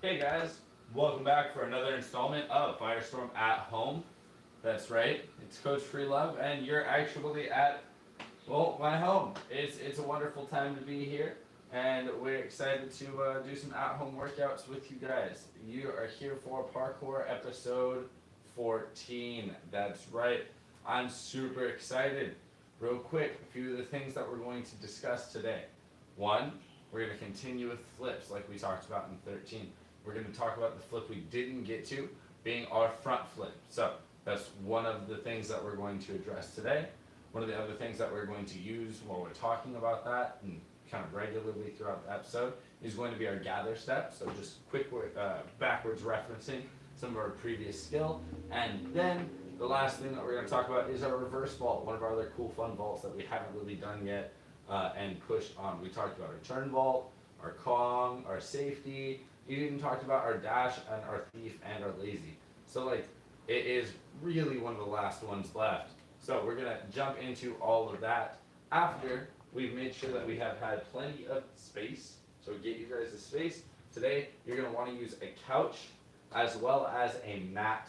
Hey guys, welcome back for another installment of Firestorm at Home. That's right, it's Coach FreeLove, and you're actually at, well, my home. It's a wonderful time to be here, and we're excited to do some at home workouts with you guys. You are here for Parkour episode 14. That's right, I'm super excited. Real quick, a few of the things that we're going to discuss today. One, we're going to continue with flips like we talked about in 13. We're going to talk about the flip we didn't get to, being our front flip. So that's one of the things that we're going to address today. One of the other things that we're going to use while we're talking about that and kind of regularly throughout the episode is going to be our gather step. So just quick backwards referencing some of our previous skill. And then the last thing that we're going to talk about is our reverse vault, one of our other cool fun vaults that we haven't really done yet and pushed on. We talked about our turn vault, our Kong, our safety. You even talked about our dash and our thief and our lazy. So like it is really one of the last ones left. So we're gonna jump into all of that after we've made sure that we have had plenty of space. So get you guys the space. Today you're gonna want to use a couch as well as a mat.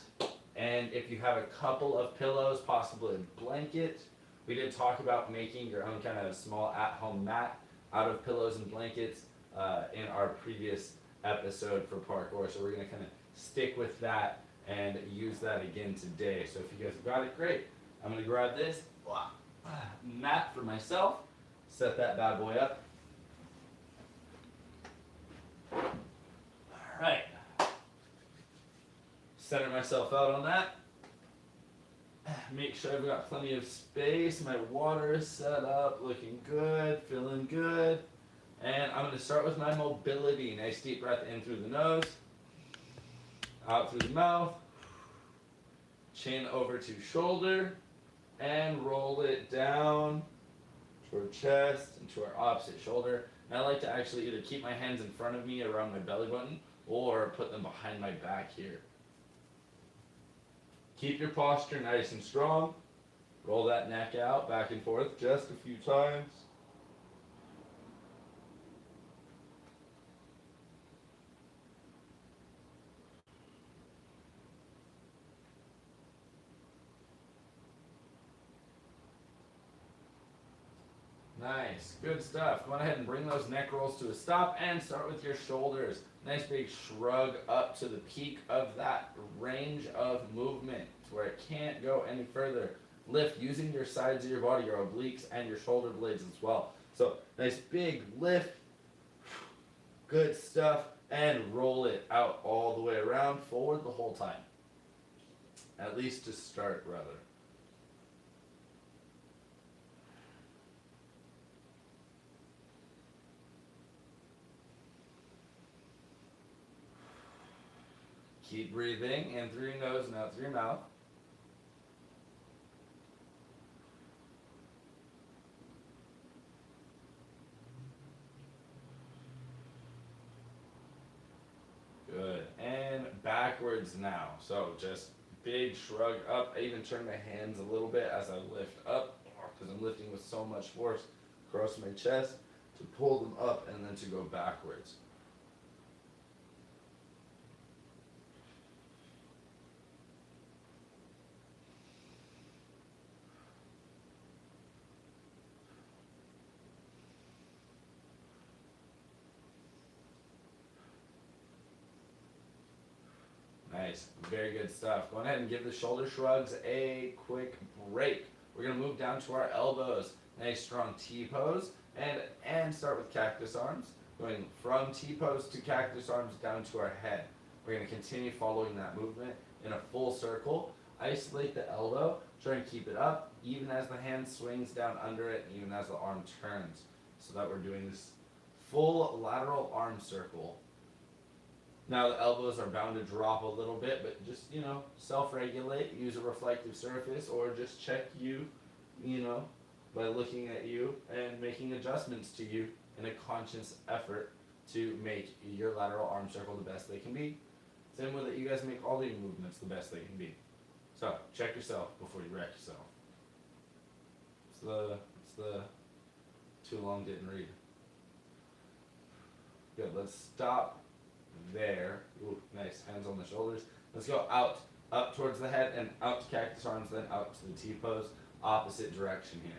And if you have a couple of pillows, possibly a blanket, we did talk about making your own kind of small at-home mat out of pillows and blankets in our previous episode for parkour. So we're going to kind of stick with that and use that again today. So if you guys have got it, great. I'm going to grab this mat for myself, set that bad boy up. All right. Center myself out on that. Make sure I've got plenty of space. My water is set up, looking good, feeling good. And I'm going to start with my mobility. Nice deep breath in through the nose, out through the mouth, chin over to shoulder, and roll it down to our chest and to our opposite shoulder. And I like to actually either keep my hands in front of me around my belly button or put them behind my back here. Keep your posture nice and strong. Roll that neck out back and forth just a few times. Nice, good stuff. Go on ahead and bring those neck rolls to a stop and start with your shoulders. Nice big shrug up to the peak of that range of movement to where it can't go any further. Lift using your sides of your body, your obliques and your shoulder blades as well. So nice big lift, good stuff, and roll it out all the way around, forward the whole time. At least to start, rather. Keep breathing in through your nose and out through your mouth. Good. And backwards now. So just big shrug up. I even turn my hands a little bit as I lift up because I'm lifting with so much force across my chest to pull them up and then to go backwards. Nice, very good stuff. Go ahead and give the shoulder shrugs a quick break. We're gonna move down to our elbows. Nice strong T-pose and start with cactus arms. Going from T-pose to cactus arms down to our head. We're gonna continue following that movement in a full circle. Isolate the elbow, try and keep it up even as the hand swings down under it and even as the arm turns. So that we're doing this full lateral arm circle. Now the elbows are bound to drop a little bit, but just, self-regulate, use a reflective surface, or just check you, by looking at you and making adjustments to you in a conscious effort to make your lateral arm circle the best they can be. Same way that you guys make all your movements the best they can be. So, check yourself before you wreck yourself. It's the too long didn't read. Good, let's stop there. Ooh, nice. Hands on the shoulders. Let's go out, up towards the head, and out to cactus arms, then out to the T-pose. Opposite direction here.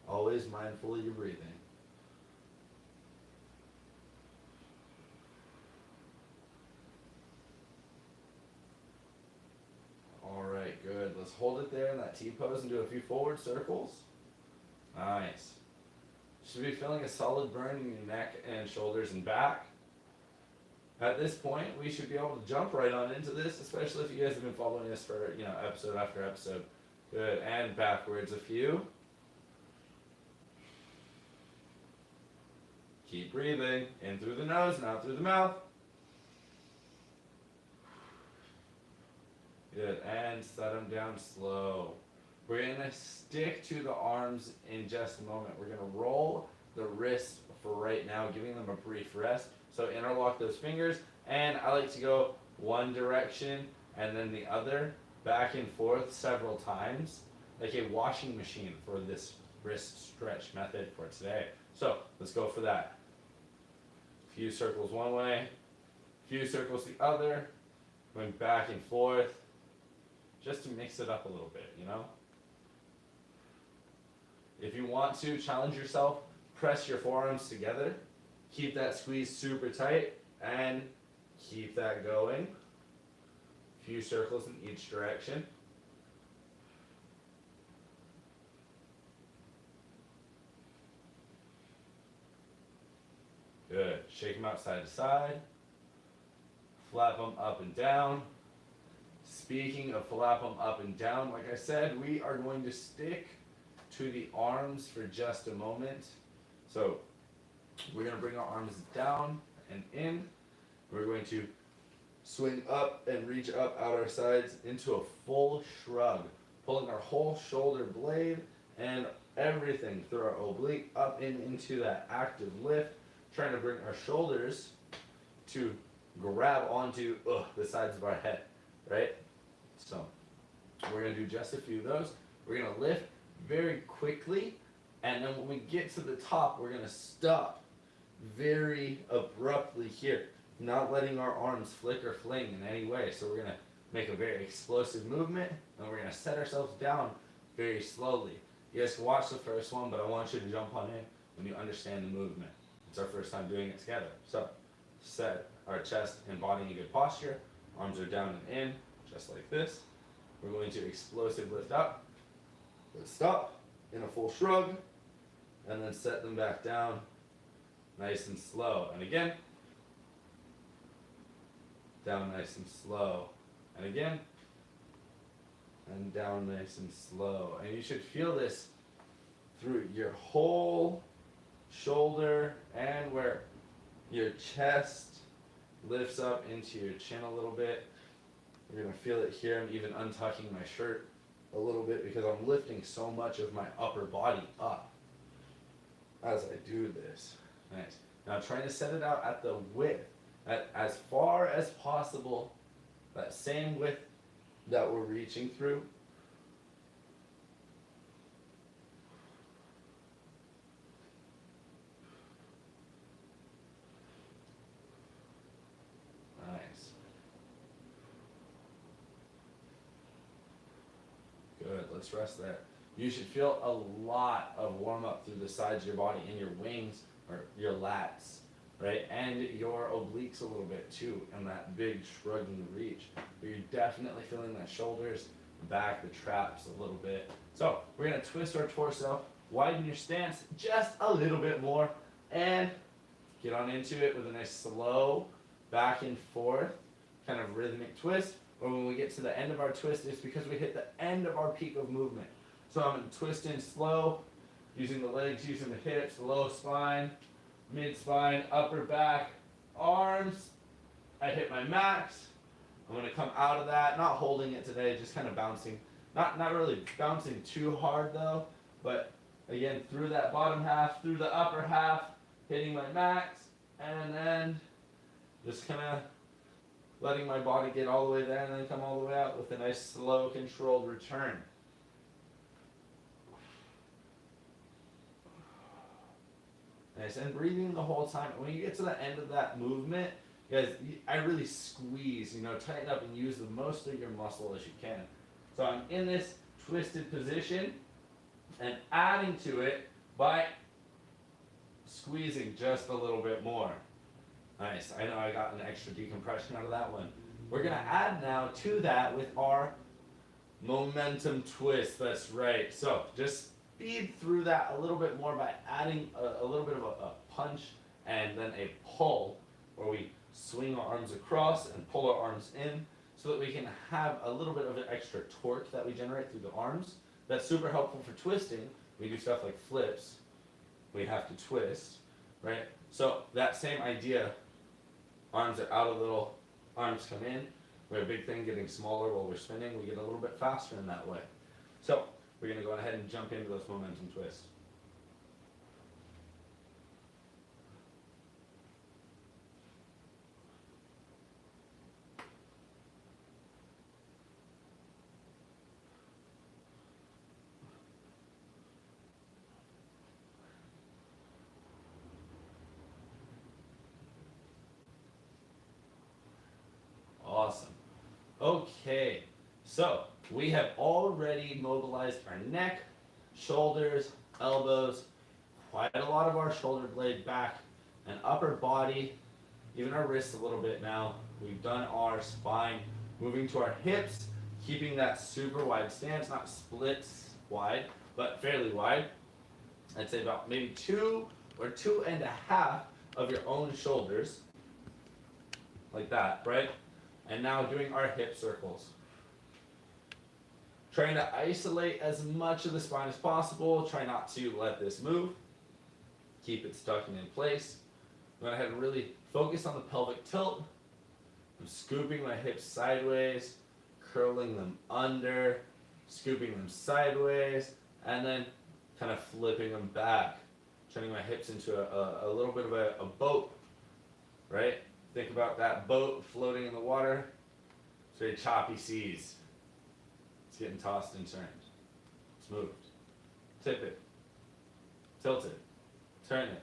Always mindful of your breathing. Alright, good. Let's hold it there in that T-pose and do a few forward circles. Nice. Should be feeling a solid burn in your neck and shoulders and back. At this point, we should be able to jump right on into this, especially if you guys have been following us for, episode after episode. Good. And backwards a few. Keep breathing. In through the nose and out through the mouth. Good. And set them down slow. We're going to stick to the arms in just a moment. We're going to roll the wrists for right now, giving them a brief rest. So interlock those fingers. And I like to go one direction and then the other, back and forth several times, like a washing machine for this wrist stretch method for today. So let's go for that. Few circles one way, few circles the other, going back and forth, just to mix it up a little bit, If you want to challenge yourself, press your forearms together, keep that squeeze super tight, and keep that going. Few circles in each direction. Good. Shake them out side to side. Flap them up and down. Speaking of flap them up and down, like I said, we are going to stick to the arms for just a moment. So we're going to bring our arms down and in. We're going to swing up and reach up out our sides into a full shrug, pulling our whole shoulder blade and everything through our oblique up and into that active lift, trying to bring our shoulders to grab onto the sides of our head, right? So we're going to do just a few of those. We're going to lift very quickly, and then when we get to the top, we're going to stop very abruptly here, not letting our arms flick or fling in any way. So we're going to make a very explosive movement, and we're going to set ourselves down very slowly. You guys can watch the first one, but I want you to jump on in when you understand the movement. It's our first time doing it together. So set our chest and body in good posture. Arms are down and in, just like this. We're going to explosive lift up. Let's stop in a full shrug, and then set them back down nice and slow. And again, down nice and slow. And again, and down nice and slow. And you should feel this through your whole shoulder and where your chest lifts up into your chin a little bit. You're going to feel it here. I'm even untucking my shirt a little bit because I'm lifting so much of my upper body up as I do this. Nice. Now trying to set it out at the width, at as far as possible, that same width that we're reaching through. Nice. Good, let's rest there. You should feel a lot of warm up through the sides of your body and your wings, or your lats, right? And your obliques a little bit too, and that big shrugging reach. But you're definitely feeling the shoulders, the back, the traps a little bit. So we're gonna twist our torso, widen your stance just a little bit more, and get on into it with a nice slow back and forth kind of rhythmic twist. Or when we get to the end of our twist, it's because we hit the end of our peak of movement. So I'm going to twist in slow, using the legs, using the hips, the low spine, mid spine, upper back, arms. I hit my max. I'm going to come out of that, not holding it today, just kind of bouncing. Not really bouncing too hard though, but again, through that bottom half, through the upper half, hitting my max, and then just kind of letting my body get all the way there and then come all the way out with a nice slow controlled return. Nice, and breathing the whole time. When you get to the end of that movement, guys, I really squeeze, tighten up and use the most of your muscle as you can. So I'm in this twisted position and adding to it by squeezing just a little bit more. Nice, I know I got an extra decompression out of that one. We're gonna add now to that with our momentum twist, that's right. So just speed through that a little bit more by adding a little bit of a punch and then a pull where we swing our arms across and pull our arms in so that we can have a little bit of an extra torque that we generate through the arms. That's super helpful for twisting. We do stuff like flips. We have to twist, right? So that same idea, arms are out a little, arms come in. We have a big thing getting smaller while we're spinning. We get a little bit faster in that way. So we're going to go ahead and jump into those momentum twists. Awesome. Okay, so we have already mobilized our neck, shoulders, elbows, quite a lot of our shoulder blade back and upper body, even our wrists a little bit now. We've done our spine, moving to our hips, keeping that super wide stance, not splits wide, but fairly wide. I'd say about maybe 2 or 2.5 of your own shoulders, like that, right? And now doing our hip circles. Trying to isolate as much of the spine as possible. Try not to let this move. Keep it stuck and in place. I'm going to ahead and really focus on the pelvic tilt. I'm scooping my hips sideways, curling them under, scooping them sideways, and then kind of flipping them back. Turning my hips into a little bit of a boat, right? Think about that boat floating in the water. It's very choppy seas. It's getting tossed and turned. It's moved. Tip it. Tilt it. Turn it.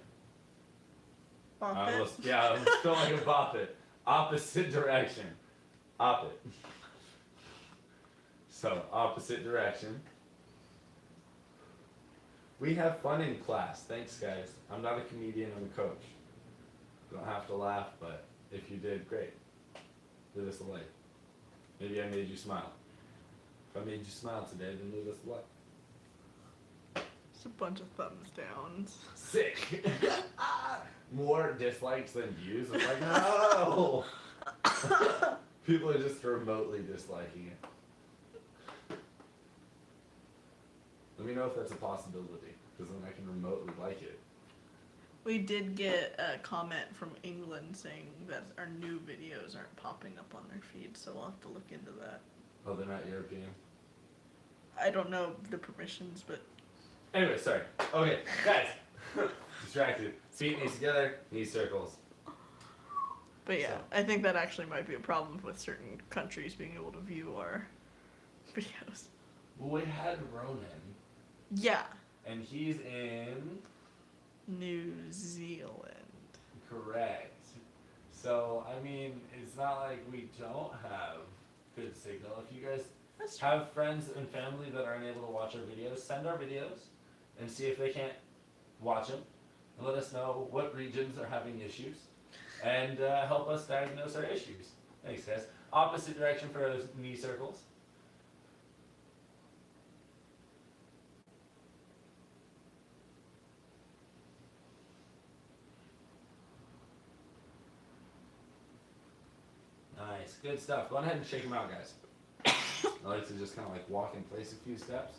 Bop I it. almost feel like a bop it. Opposite direction. Op it. So, opposite direction. We have fun in class. Thanks, guys. I'm not a comedian, I'm a coach. You don't have to laugh, but if you did, great. Leave us a like. Maybe I made you smile. If I made you smile today, then leave us a like. Just a bunch of thumbs downs. Sick. More dislikes than views. It's like, no. People are just remotely disliking it. Let me know if that's a possibility, because then I can remotely like it. We did get a comment from England saying that our new videos aren't popping up on their feed, so we'll have to look into that. Oh, they're not European? I don't know the permissions, but... Anyway, sorry. Okay, guys. Distracted. Feet, knees together, knee circles. But yeah, So. I think that actually might be a problem with certain countries being able to view our videos. Well, we had Ronan, Yeah. and he's in... New Zealand. Correct. So, I mean, it's not like we don't have good signal. If you guys have friends and family that aren't able to watch our videos, send our videos and see if they can't watch them. And let us know what regions are having issues and help us diagnose our issues. Thanks, guys. Opposite direction for those knee circles. Nice, good stuff. Go ahead and shake them out, guys. I like to just kind of like walk in place a few steps.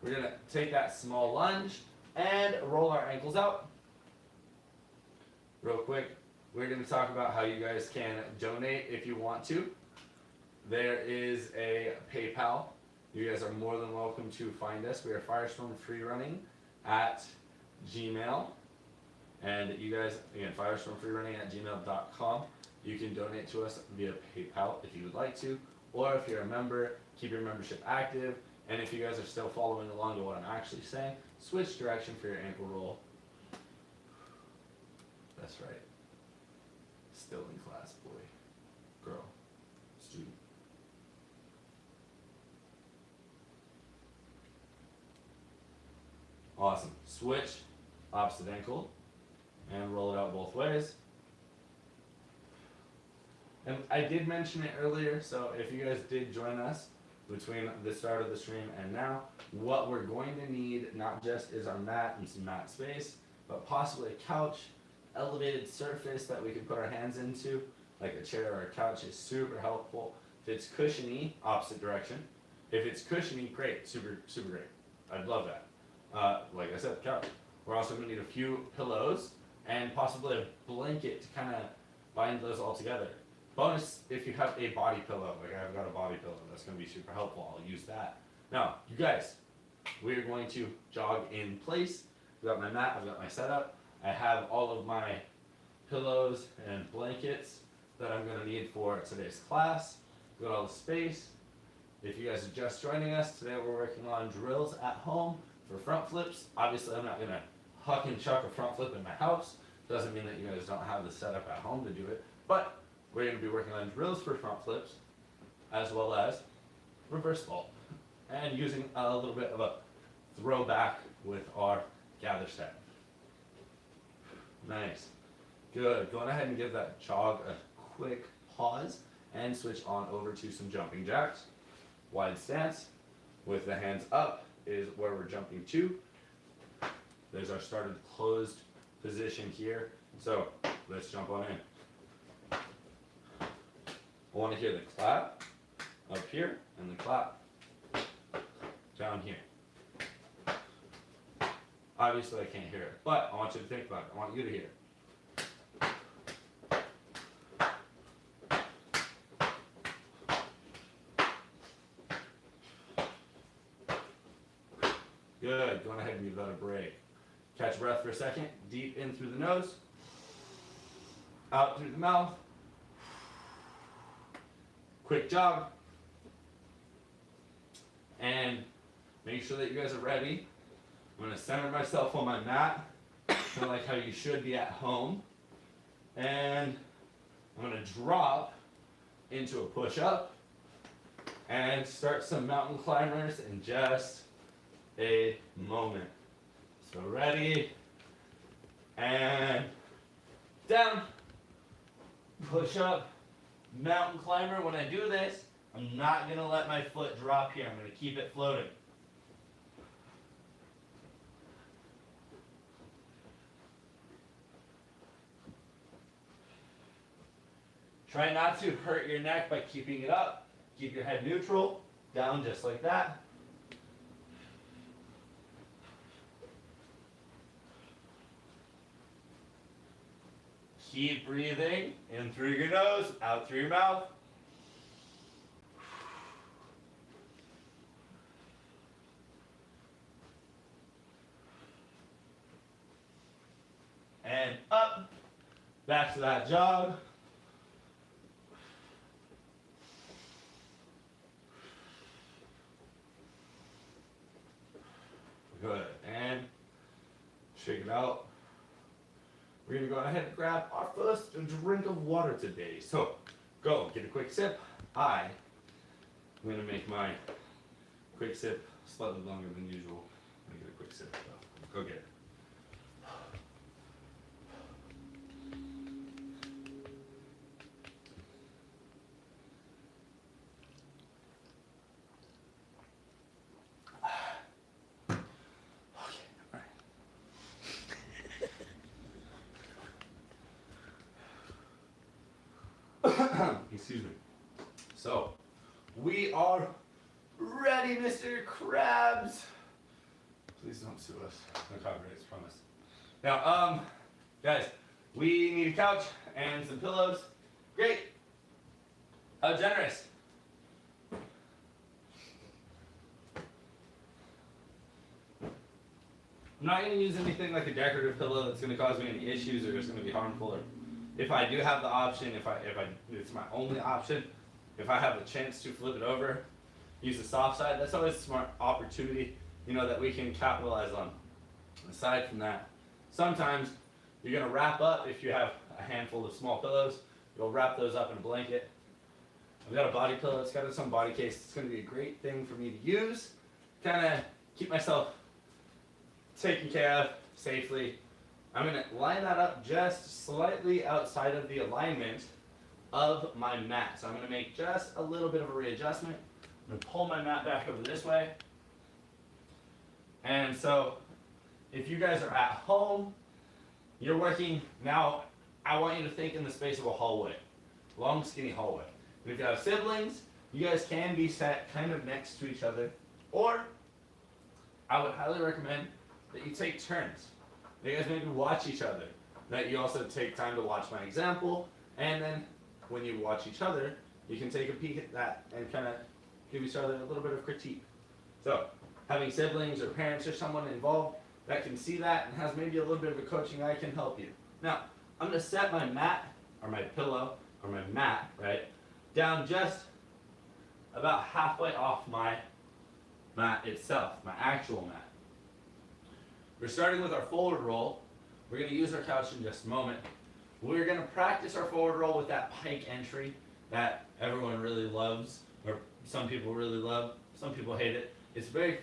We're gonna take that small lunge and roll our ankles out. Real quick, we're gonna talk about how you guys can donate if you want to. There is a PayPal. You guys are more than welcome to find us. We are Firestorm Freerunning at Gmail. And you guys, again, firestormfreerunning@gmail.com. You can donate to us via PayPal if you would like to, or if you're a member, keep your membership active. And if you guys are still following along to what I'm actually saying, switch direction for your ankle roll. That's right. Still in class, boy, girl, student. Awesome. Switch, opposite ankle, and roll it out both ways. And I did mention it earlier, so if you guys did join us between the start of the stream and now, what we're going to need not just is our mat and some mat space, but possibly a couch, elevated surface that we can put our hands into, like a chair or a couch is super helpful. If it's cushiony, opposite direction. If it's cushiony, great, super great. I'd love that. Like I said, couch. We're also going to need a few pillows and possibly a blanket to kind of bind those all together. Bonus, if you have a body pillow, like I've got a body pillow, that's going to be super helpful. I'll use that. Now, you guys, we're going to jog in place. I've got my mat, I've got my setup. I have all of my pillows and blankets that I'm going to need for today's class. Got all the space. If you guys are just joining us, today we're working on drills at home for front flips. Obviously, I'm not going to huck and chuck a front flip in my house. Doesn't mean that you guys don't have the setup at home to do it. But we're going to be working on drills for front flips, as well as reverse vault, and using a little bit of a throwback with our gather step. Nice. Good. Going ahead and give that jog a quick pause and switch on over to some jumping jacks. Wide stance with the hands up is where we're jumping to. There's our started closed position here. So let's jump on in. I want to hear the clap up here and the clap down here. Obviously I can't hear it, but I want you to think about it. I want you to hear it. Good. Go ahead and give that a break. Catch breath for a second. Deep in through the nose. Out through the mouth. Quick jog. And make sure that you guys are ready. I'm going to center myself on my mat, kind of like how you should be at home. And I'm going to drop into a push-up and start some mountain climbers in just a moment. So ready, and down, push up, mountain climber. When I do this, I'm not going to let my foot drop here. I'm going to keep it floating. Try not to hurt your neck by keeping it up. Keep your head neutral, down just like that. Keep breathing in through your nose, out through your mouth. And up, back to that jog. Good, and shake it out. We're going to go ahead and grab our first drink of water today. So, go, get a quick sip. I'm going to make my quick sip slightly longer than usual. I'm going to get a quick sip, so go get it. Excuse me. So, we are ready, Mr. Krabs. Please don't sue us. No copyrights, promise. Now, guys, we need a couch and some pillows. Great. How generous. I'm not going to use anything like a decorative pillow that's going to cause me any issues or is going to be harmful or if I do have the option, if it's my only option, if I have a chance to flip it over, use the soft side, that's always a smart opportunity, that we can capitalize on. Aside from that, sometimes you're gonna wrap up, if you have a handful of small pillows, you'll wrap those up in a blanket. I've got a body pillow, it's got its own body case, it's gonna be a great thing for me to use, kinda keep myself taken care of safely. I'm gonna line that up just slightly outside of the alignment of my mat. So I'm gonna make just a little bit of a readjustment. I'm gonna pull my mat back over this way. And so if you guys are at home, you're working, now I want you to think in the space of a hallway, long skinny hallway. And if you have siblings, you guys can be sat kind of next to each other, or I would highly recommend that you take turns. You guys maybe watch each other, that you also take time to watch my example, and then when you watch each other, you can take a peek at that and kind of give each other a little bit of critique. So having siblings or parents or someone involved that can see that and has maybe a little bit of a coaching eye can help you. Now, I'm going to set my mat, or my pillow, or my mat, right, down just about halfway off my mat itself, my actual mat. We're starting with our forward roll. We're going to use our couch in just a moment. We're going to practice our forward roll with that pike entry that everyone really loves, or some people really love, some people hate it. It's very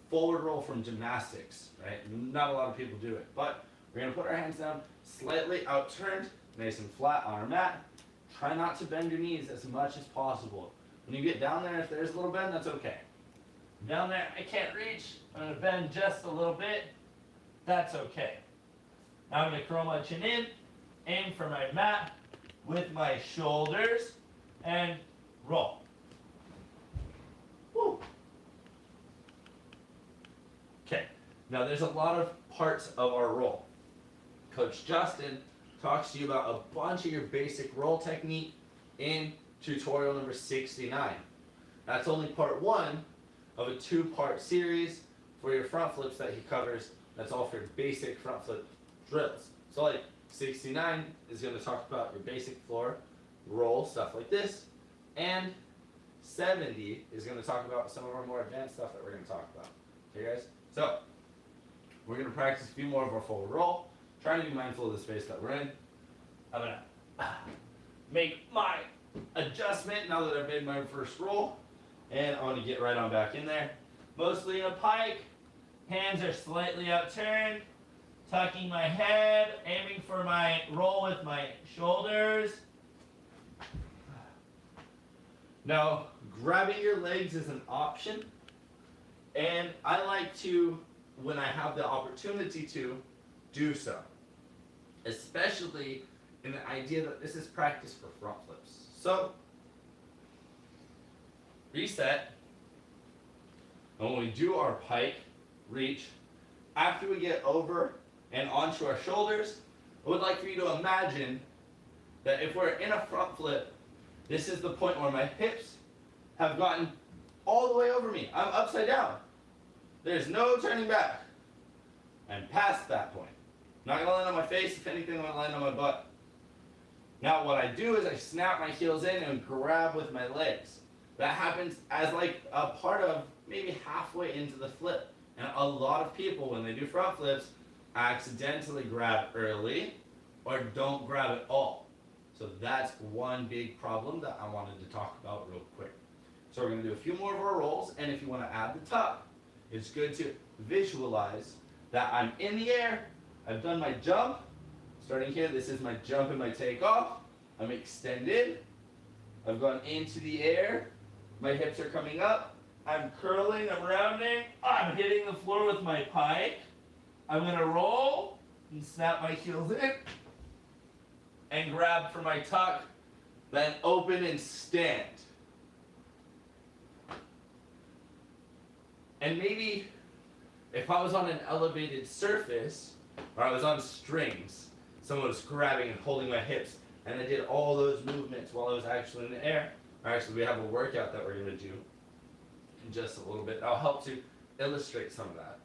forward roll from gymnastics, right? Not a lot of people do it, but we're going to put our hands down, slightly outturned, nice and flat on our mat. Try not to bend your knees as much as possible. When you get down there, if there's a little bend, that's okay. Down there, I can't reach. I'm going to bend just a little bit. That's okay. Now I'm going to curl my chin in, aim for my mat with my shoulders, and roll. Woo. Okay, now there's a lot of parts of our roll. Coach Justin talks to you about a bunch of your basic roll technique in tutorial number 69. That's only part one of a 2-part series for your front flips that he covers. That's all for your basic front flip drills. So like 69 is going to talk about your basic floor roll, stuff like this, and 70 is going to talk about some of our more advanced stuff that we're going to talk about. Okay guys? So, we're going to practice a few more of our forward roll, trying to be mindful of the space that we're in. I'm going to make my adjustment now that I've made my first roll, and I'm going to get right on back in there. Mostly in a pike, hands are slightly outturned, tucking my head, aiming for my roll with my shoulders. Now, grabbing your legs is an option, and I like to, when I have the opportunity to, do so. Especially in the idea that this is practice for front flips. So, reset, and when we do our pike reach, after we get over and onto our shoulders, I would like for you to imagine that if we're in a front flip, this is the point where my hips have gotten all the way over me. I'm upside down. There's no turning back. I'm past that point. Not going to land on my face. If anything, I'm going to land on my butt. Now what I do is I snap my heels in and grab with my legs. That happens as like a part of maybe halfway into the flip. And a lot of people, when they do front flips, accidentally grab early or don't grab at all. So that's one big problem that I wanted to talk about real quick. So we're going to do a few more of our rolls, and if you want to add the tuck, it's good to visualize that I'm in the air, I've done my jump, starting here, this is my jump and my takeoff, I'm extended, I've gone into the air, my hips are coming up, I'm curling, I'm rounding, I'm hitting the floor with my pike, I'm going to roll and snap my heels in, and grab for my tuck, then open and stand. And maybe if I was on an elevated surface, or I was on strings, someone was grabbing and holding my hips, and I did all those movements while I was actually in the air. Or actually, we have a workout that we're going to do in just a little bit. I'll help to illustrate some of that.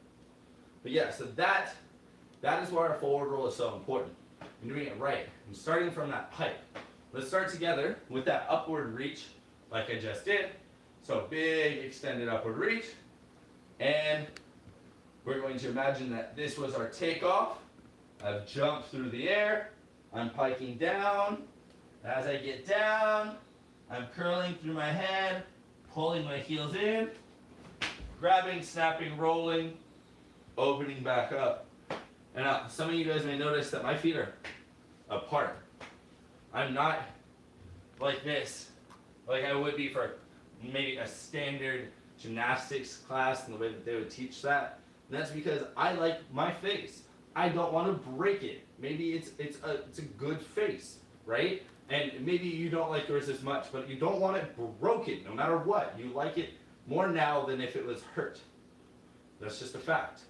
But yeah, so that is why our forward roll is so important. and doing it right. I'm starting from that pike. Let's start together with that upward reach like I just did. So big extended upward reach. And we're going to imagine that this was our takeoff. I've jumped through the air. I'm piking down. As I get down, I'm curling through my head, pulling my heels in, grabbing, snapping, rolling, opening back up. And now, some of you guys may notice that my feet are apart. I'm not like this, like I would be for maybe a standard gymnastics class and the way that they would teach that. And that's because I like my face. I don't want to break it. Maybe it's a good face, right? And maybe you don't like yours as much, but you don't want it broken no matter what. You like it more now than if it was hurt. That's just a fact.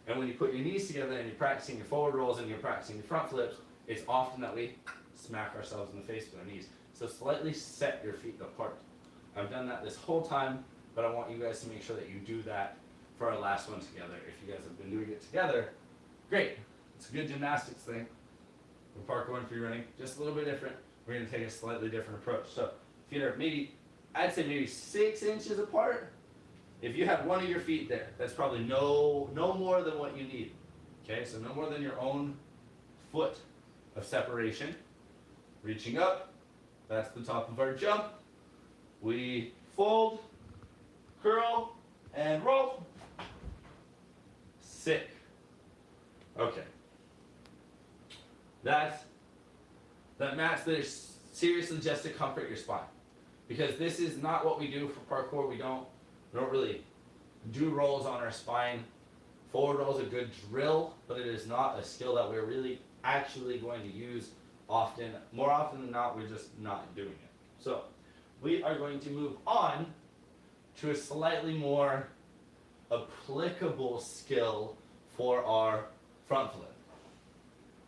And when you put your knees together and you're practicing your forward rolls and you're practicing your front flips, it's often that we smack ourselves in the face with our knees. So slightly set your feet apart. I've done that this whole time, but I want you guys to make sure that you do that for our last one together. If you guys have been doing it together, great. It's a good gymnastics thing. With parkour and free running, just a little bit different. We're going to take a slightly different approach. So feet are maybe, I'd say maybe 6 inches apart. If you have one of your feet there, that's probably no more than what you need. Okay, so no more than your own foot of separation. Reaching up, that's the top of our jump. We fold, curl, and roll. Sick. Okay. That mat's there seriously just to comfort your spine. Because this is not what we do for parkour. We don't really do rolls on our spine. Forward roll is a good drill, but it is not a skill that we're really actually going to use often. More often than not, we're just not doing it. So we are going to move on to a slightly more applicable skill for our front flip.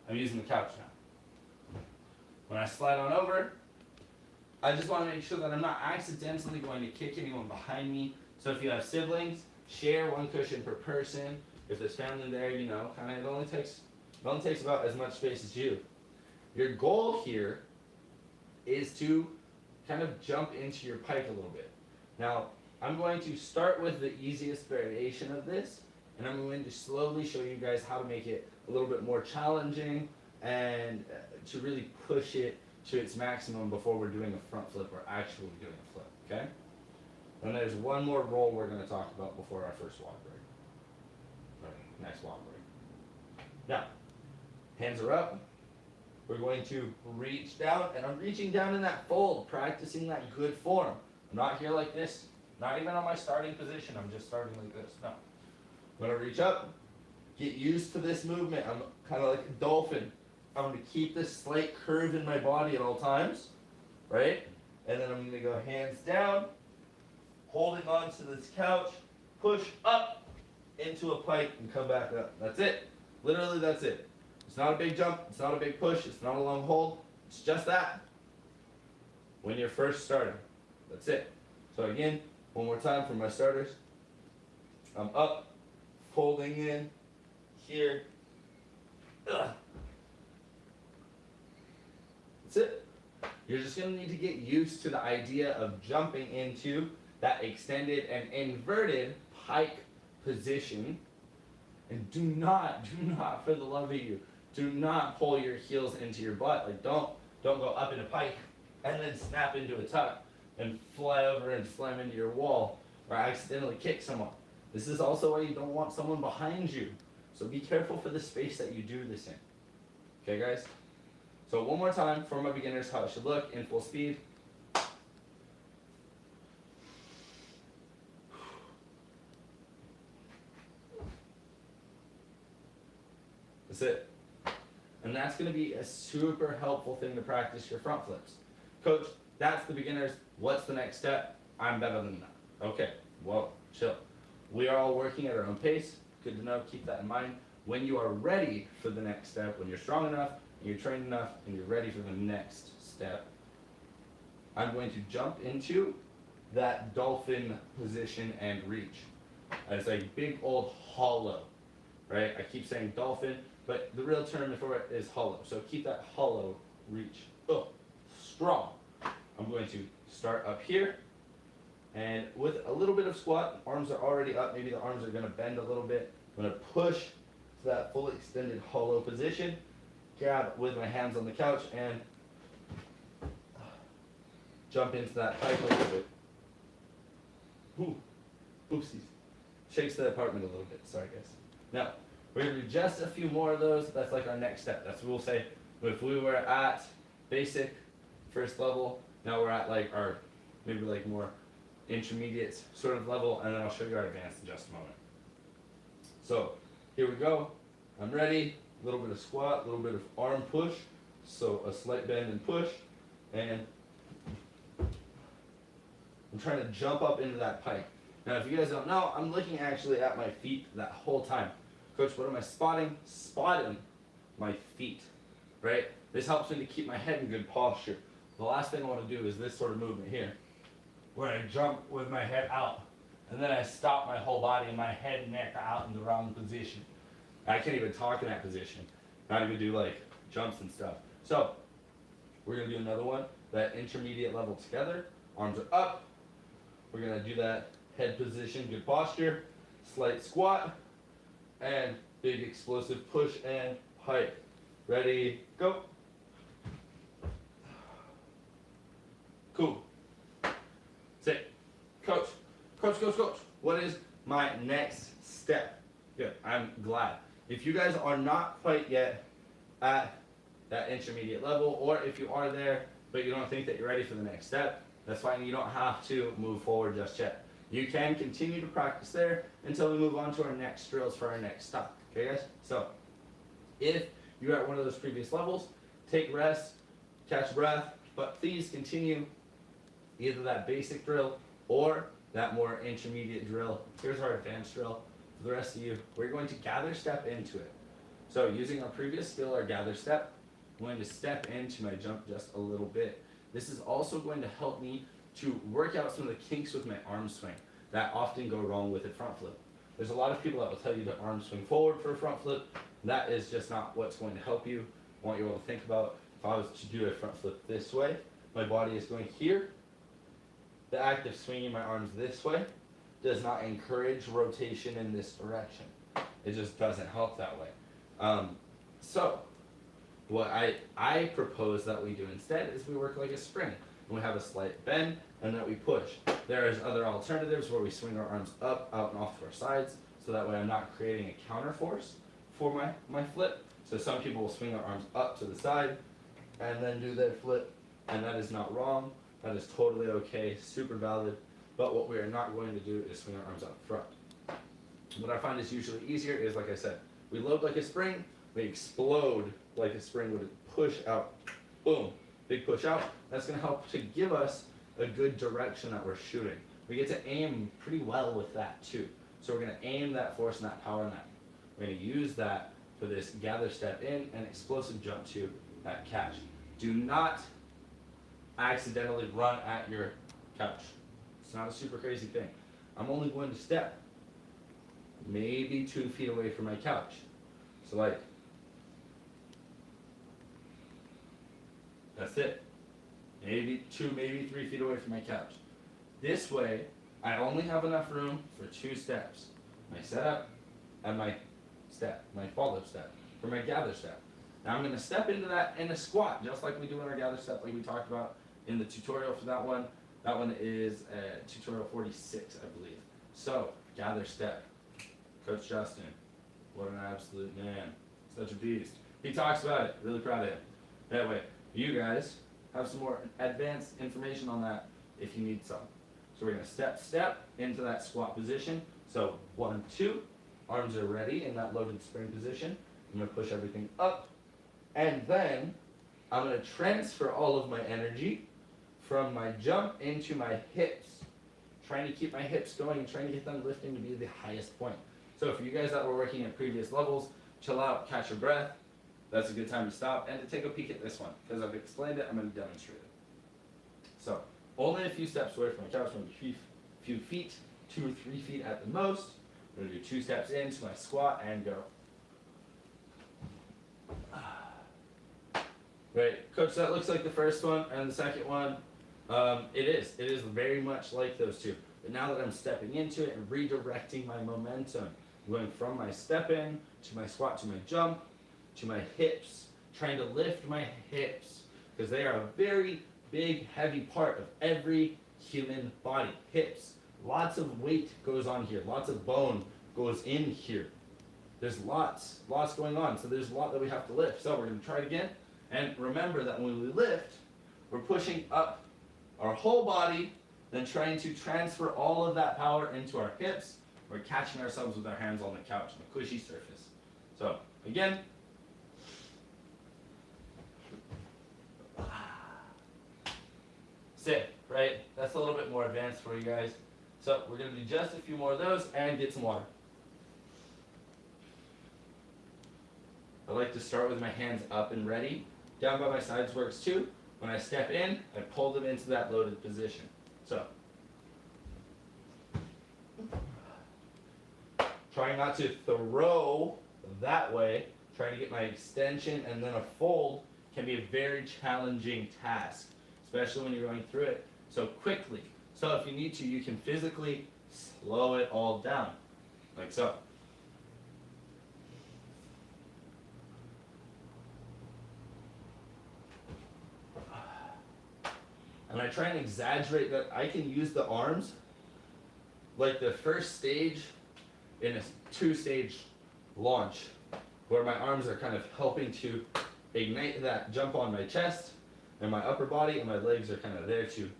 I'm using the couch now. When I slide on over, I just want to make sure that I'm not accidentally going to kick anyone behind me. So if you have siblings, share one cushion per person. If there's family there, you know, kind of it only takes about as much space as you. Your goal here is to kind of jump into your pike a little bit. Now, I'm going to start with the easiest variation of this, and I'm going to slowly show you guys how to make it a little bit more challenging and to really push it to its maximum before we're doing a front flip or actually doing a flip, okay? And there's one more roll we're going to talk about before our first walk break. Or next walk break. Now, hands are up. We're going to reach down, and I'm reaching down in that fold, practicing that good form. I'm not here like this, not even on my starting position, I'm just starting like this. No. I'm going to reach up, get used to this movement. I'm kind of like a dolphin. I'm going to keep this slight curve in my body at all times, right? And then I'm going to go hands down, holding on to this couch, push up into a pike and come back up. That's it. Literally, that's it. It's not a big jump. It's not a big push. It's not a long hold. It's just that when you're first starting. That's it. So again, one more time for my starters. I'm up, folding in, here. Ugh. That's it. You're just going to need to get used to the idea of jumping into that extended and inverted pike position. And do not, for the love of you, do not pull your heels into your butt. Like don't go up in a pike and then snap into a tuck and fly over and slam into your wall or accidentally kick someone. This is also why you don't want someone behind you. So be careful for the space that you do this in. Okay, guys? So one more time for my beginners, how it should look in full speed. That's it. And that's going to be a super helpful thing to practice your front flips. Coach, that's the beginners. What's the next step? I'm better than that. Okay, whoa, chill. We are all working at our own pace. Good to know, keep that in mind. When you are ready for the next step, when you're strong enough, and you're trained enough, and you're ready for the next step, I'm going to jump into that dolphin position and reach. It's a big old hollow, right? I keep saying dolphin, but the real term for it is hollow. So keep that hollow reach. Oh, strong. I'm going to start up here, and with a little bit of squat, arms are already up, maybe the arms are gonna bend a little bit. I'm gonna push to that full extended hollow position, grab with my hands on the couch, and jump into that pike a little bit. Ooh, oopsies. Shakes the apartment a little bit, sorry guys. Now, we're gonna do just a few more of those. That's like our next step. That's what we'll say. If we were at basic, first level, now we're at like our, maybe like more intermediate sort of level, and then I'll show you our advanced in just a moment. So, here we go. I'm ready. A little bit of squat, a little bit of arm push. So a slight bend and push, and I'm trying to jump up into that pike. Now, if you guys don't know, I'm looking actually at my feet that whole time. Coach, what am I spotting? Spotting my feet, right? This helps me to keep my head in good posture. The last thing I want to do is this sort of movement here, where I jump with my head out, and then I stop my whole body and my head and neck are out in the wrong position. I can't even talk in that position, not even do like jumps and stuff. So, we're gonna do another one, that intermediate level together. Arms are up. We're gonna do that head position, good posture, slight squat, and big explosive push and pike. Ready, go. Cool. Sit. Coach, what is my next step? Good, I'm glad. If you guys are not quite yet at that intermediate level, or if you are there, but you don't think that you're ready for the next step, that's fine. You don't have to move forward just yet. You can continue to practice there until we move on to our next drills for our next stop. Okay, guys? So, if you're at one of those previous levels, take rest, catch breath, but please continue either that basic drill or that more intermediate drill. Here's our advanced drill. For the rest of you, we're going to gather step into it. So, using our previous skill, our gather step, I'm going to step into my jump just a little bit. This is also going to help me to work out some of the kinks with my arm swing that often go wrong with a front flip. There's a lot of people that will tell you to arm swing forward for a front flip. That is just not what's going to help you. I want you all to think about, if I was to do a front flip this way, my body is going here. The act of swinging my arms this way does not encourage rotation in this direction. It just doesn't help that way. So, what I propose that we do instead is we work like a spring. And we have a slight bend, and then we push. There's other alternatives where we swing our arms up, out, and off to our sides, so that way I'm not creating a counter force for my flip. So some people will swing their arms up to the side, and then do their flip, and that is not wrong. That is totally okay, super valid. But what we are not going to do is swing our arms up front. What I find is usually easier is, like I said, we load like a spring, we explode like a spring would push out, boom, big push out. That's going to help to give us a good direction that we're shooting. We get to aim pretty well with that too. So we're going to aim that force and that power and that. We're going to use that for this gather step in and explosive jump to that catch. Do not accidentally run at your couch. It's not a super crazy thing. I'm only going to step maybe 2 feet away from my couch. So like, that's it. Maybe 2, maybe 3 feet away from my couch. This way, I only have enough room for 2 steps. My setup and my step, my follow step, for my gather step. Now I'm going to step into that in a squat, just like we do in our gather step, like we talked about in the tutorial for that one. That one is tutorial 46, I believe. So, gather step. Coach Justin, what an absolute man. Such a beast. He talks about it. Really proud of him. That way, you guys have some more advanced information on that if you need some. So we're going to step into that squat position. So 1, 2, arms are ready in that loaded spring position. I'm going to push everything up. And then I'm going to transfer all of my energy from my jump into my hips. Trying to keep my hips going and trying to get them lifting to be the highest point. So for you guys that were working at previous levels, chill out, catch your breath. That's a good time to stop and to take a peek at this one. Because I've explained it, I'm going to demonstrate it. So, only a few steps away from my couch, maybe a few feet, 2 or 3 feet at the most. I'm going to do 2 steps into my squat and go. Right, Coach, that looks like the first one, and the second one, it is very much like those two. But now that I'm stepping into it and redirecting my momentum, going from my step in, to my squat, to my jump, to my hips, trying to lift my hips, because they are a very big, heavy part of every human body. Hips, lots of weight goes on here, lots of bone goes in here. There's lots going on, so there's a lot that we have to lift. So we're gonna try it again. And remember that when we lift, we're pushing up our whole body, then trying to transfer all of that power into our hips. We're catching ourselves with our hands on the couch, on a cushy surface. So, again. Sit, right? That's a little bit more advanced for you guys. So, we're going to do just a few more of those and get some water. I like to start with my hands up and ready. Down by my sides works too. When I step in, I pull them into that loaded position. So, trying not to throw that way, trying to get my extension and then a fold can be a very challenging task, especially when you're going through it so quickly. So if you need to, you can physically slow it all down, like so. And I try and exaggerate that I can use the arms like the first stage in a two-stage launch, where my arms are kind of helping to ignite that jump on my chest, and my upper body and my legs are kind of there to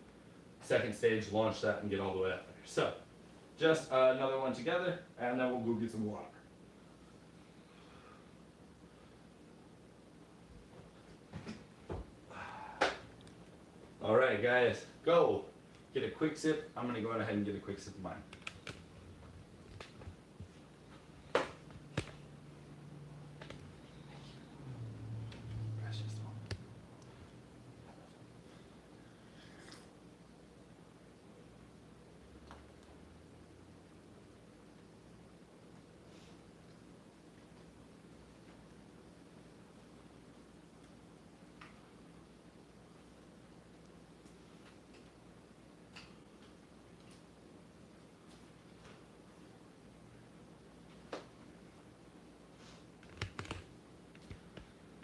second stage launch that and get all the way up there. So, just another one together, and then we'll go get some water. All right, guys, go get a quick sip. I'm gonna go ahead and get a quick sip of mine.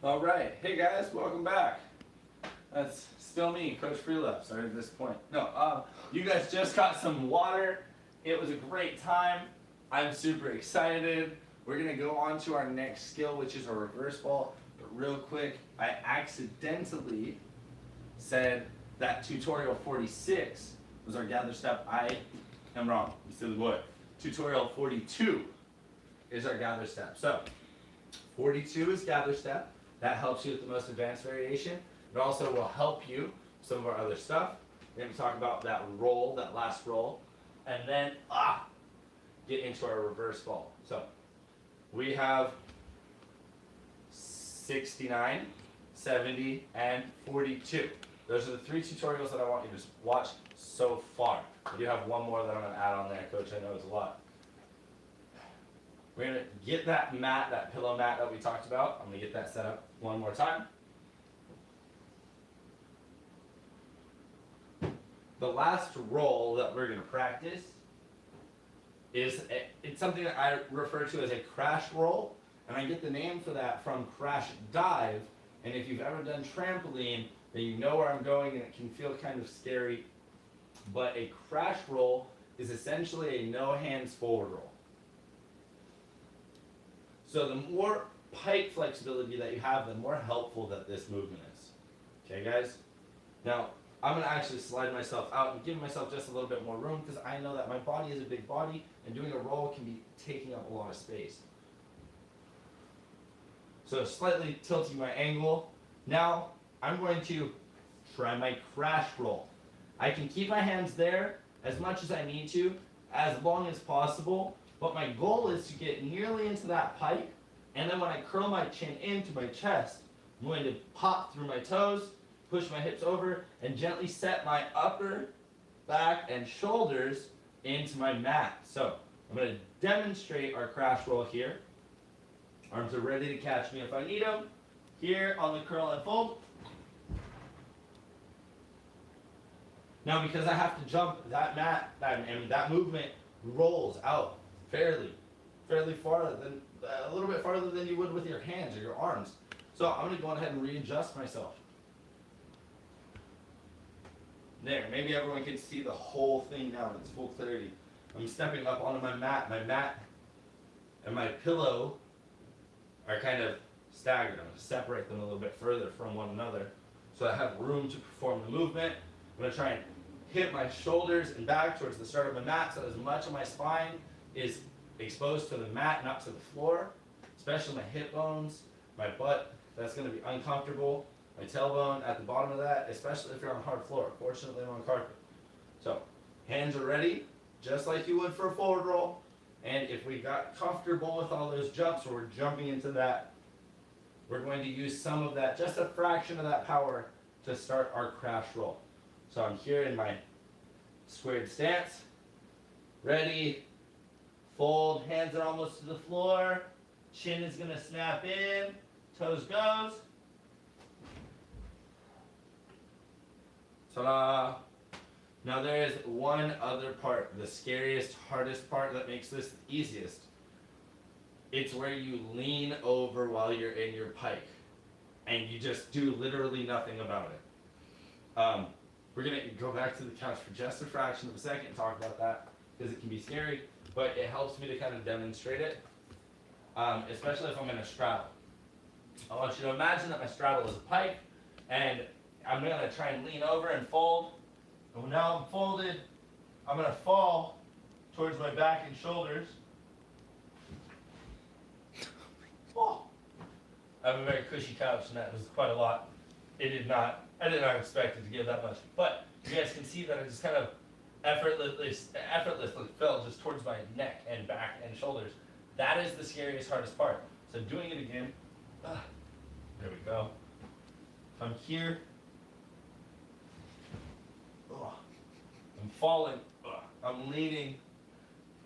All right, hey guys, welcome back. That's still me, Coach FreeLove. Sorry to disappoint. No, you guys just got some water. It was a great time. I'm super excited. We're gonna go on to our next skill, which is a reverse ball. But real quick, I accidentally said that tutorial 46 was our gather step. I am wrong, you silly boy. Tutorial 42 is our gather step. So, 42 is gather step. That helps you with the most advanced variation. It also will help you with some of our other stuff. We're going to talk about that roll, that last roll, and then get into our reverse ball. So we have 69, 70, and 42. Those are the three tutorials that I want you to watch so far. I do have one more that I'm going to add on there, Coach. I know it's a lot. We're going to get that mat, that pillow mat that we talked about. I'm going to get that set up one more time. The last roll that we're going to practice is it's something that I refer to as a crash roll, and I get the name for that from crash dive. And if you've ever done trampoline, then you know where I'm going, and it can feel kind of scary. But a crash roll is essentially a no hands forward roll. So the more pike flexibility that you have, the more helpful that this movement is. Okay, guys? Now, I'm going to actually slide myself out and give myself just a little bit more room, because I know that my body is a big body, and doing a roll can be taking up a lot of space. So slightly tilting my angle. Now, I'm going to try my crash roll. I can keep my hands there as much as I need to, as long as possible. But my goal is to get nearly into that pike, and then when I curl my chin into my chest, I'm going to pop through my toes, push my hips over, and gently set my upper back and shoulders into my mat. So I'm going to demonstrate our crash roll here. Arms are ready to catch me if I need them. Here on the curl and fold, Now, because I have to jump, that that movement rolls out fairly far, a little bit farther than you would with your hands or your arms. So I'm going to go ahead and readjust myself. There, maybe everyone can see the whole thing now in its full clarity. I'm stepping up onto my mat. My mat and my pillow are kind of staggered. I'm going to separate them a little bit further from one another so I have room to perform the movement. I'm going to try and hit my shoulders and back towards the start of my mat so as much of my spine is exposed to the mat, not to the floor, especially my hip bones, my butt. That's going to be uncomfortable. My tailbone at the bottom of that, especially if you're on hard floor. Fortunately, I'm on carpet. So, hands are ready, just like you would for a forward roll. And if we got comfortable with all those jumps, or we're jumping into that, we're going to use some of that, just a fraction of that power to start our crash roll. So I'm here in my squared stance, ready, fold, hands are almost to the floor, chin is going to snap in, toes goes. Ta-da! Now there is one other part, the scariest, hardest part that makes this the easiest. It's where you lean over while you're in your pike, and you just do literally nothing about it. We're going to go back to the couch for just a fraction of a second and talk about that, because it can be scary, but it helps me to kind of demonstrate it, especially if I'm in a straddle. I want you to imagine that my straddle is a pike, and I'm going to try and lean over and fold. And now I'm folded, I'm going to fall towards my back and shoulders. Oh. I have a very cushy couch, and that was quite a lot. I did not expect it to give that much. But you guys can see that I just kind of effortlessly fell just towards my neck and back and shoulders. That is the scariest, hardest part. So doing it again. There we go. I'm here. I'm falling. I'm leaning.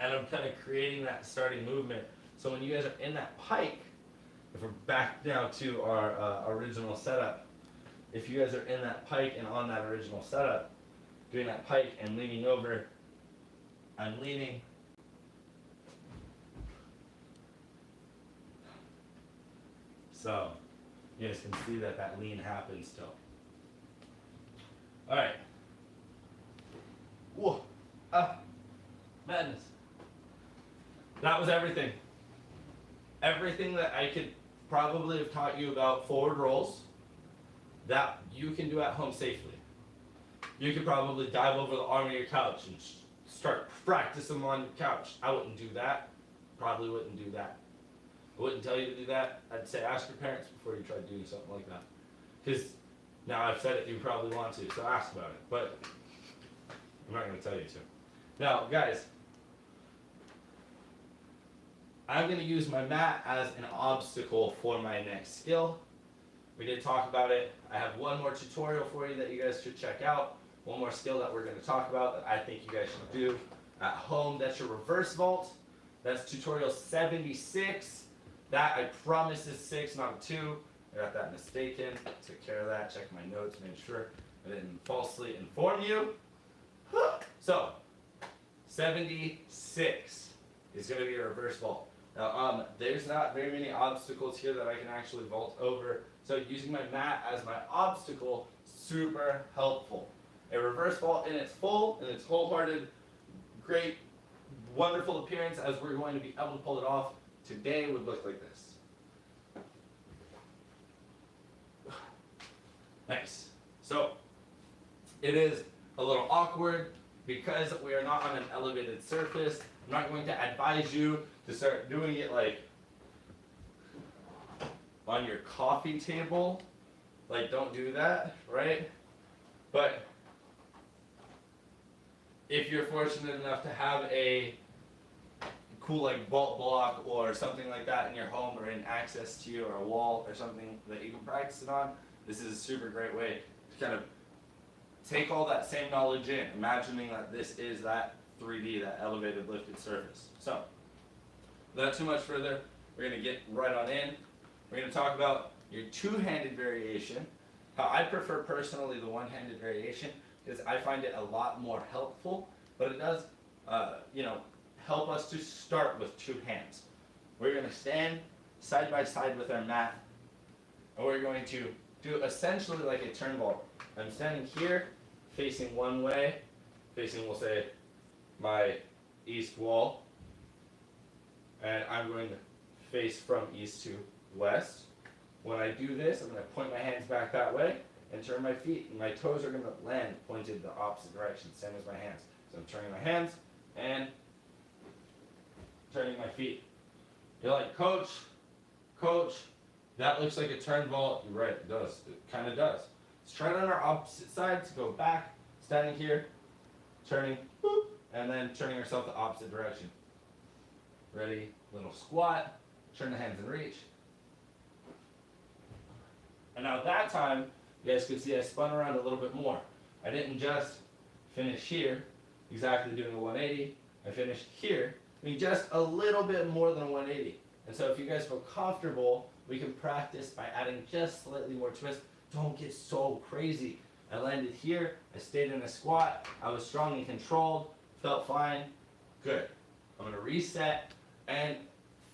And I'm kind of creating that starting movement. So when you guys are in that pike, if we're back now to our original setup, if you guys are in that pike and on that original setup, doing that pike and leaning over, I'm leaning. So you guys can see that that lean happens still. All right. Whoa. Madness. That was everything. Everything that I could probably have taught you about forward rolls that you can do at home safely. You could probably dive over the arm of your couch and start practicing on your couch. I wouldn't do that. Probably wouldn't do that. I wouldn't tell you to do that. I'd say ask your parents before you try doing something like that. Because now I've said it, you probably want to, so ask about it. But I'm not going to tell you to. Now, guys, I'm going to use my mat as an obstacle for my next skill. We did talk about it. I have one more tutorial for you that you guys should check out. One more skill that we're going to talk about that I think you guys should do at home. That's your reverse vault. That's tutorial 76. That I promise is 6, not 2. I got that mistaken. Took care of that. Check my notes. Made sure I didn't falsely inform you. So, 76 is going to be a reverse vault. Now, there's not very many obstacles here that I can actually vault over. So using my mat as my obstacle, super helpful. A reverse vault in its wholehearted, great, wonderful appearance as we're going to be able to pull it off today would look like this. Nice. So, it is a little awkward because we are not on an elevated surface. I'm not going to advise you to start doing it like on your coffee table. Like, don't do that, right? But if you're fortunate enough to have a cool like vault block or something like that in your home or in access to you or a wall or something that you can practice it on, this is a super great way to kind of take all that same knowledge in, imagining that this is that 3D, that elevated lifted surface. So, without too much further, we're going to get right on in. We're going to talk about your two-handed variation. How I prefer personally the one-handed variation is I find it a lot more helpful, but it does, help us to start with two hands. We're going to stand side by side with our mat, and we're going to do essentially like a turn vault. I'm standing here, facing one way, facing, we'll say, my east wall, and I'm going to face from east to west. When I do this, I'm going to point my hands back that way and turn my feet, and my toes are going to land pointed the opposite direction, same as my hands. So I'm turning my hands and turning my feet. You're like, coach, that looks like a turn vault. You're right, it does. It kind of does. Let's try it on our opposite side to go back, standing here, turning, boop, and then turning ourselves the opposite direction. Ready? Little squat, turn the hands and reach. And now that time, you guys can see I spun around a little bit more. I didn't just finish here, exactly doing a 180. I finished here, doing just a little bit more than a 180. And so if you guys feel comfortable, we can practice by adding just slightly more twist. Don't get so crazy. I landed here, I stayed in a squat, I was strong and controlled, felt fine, good. I'm gonna reset and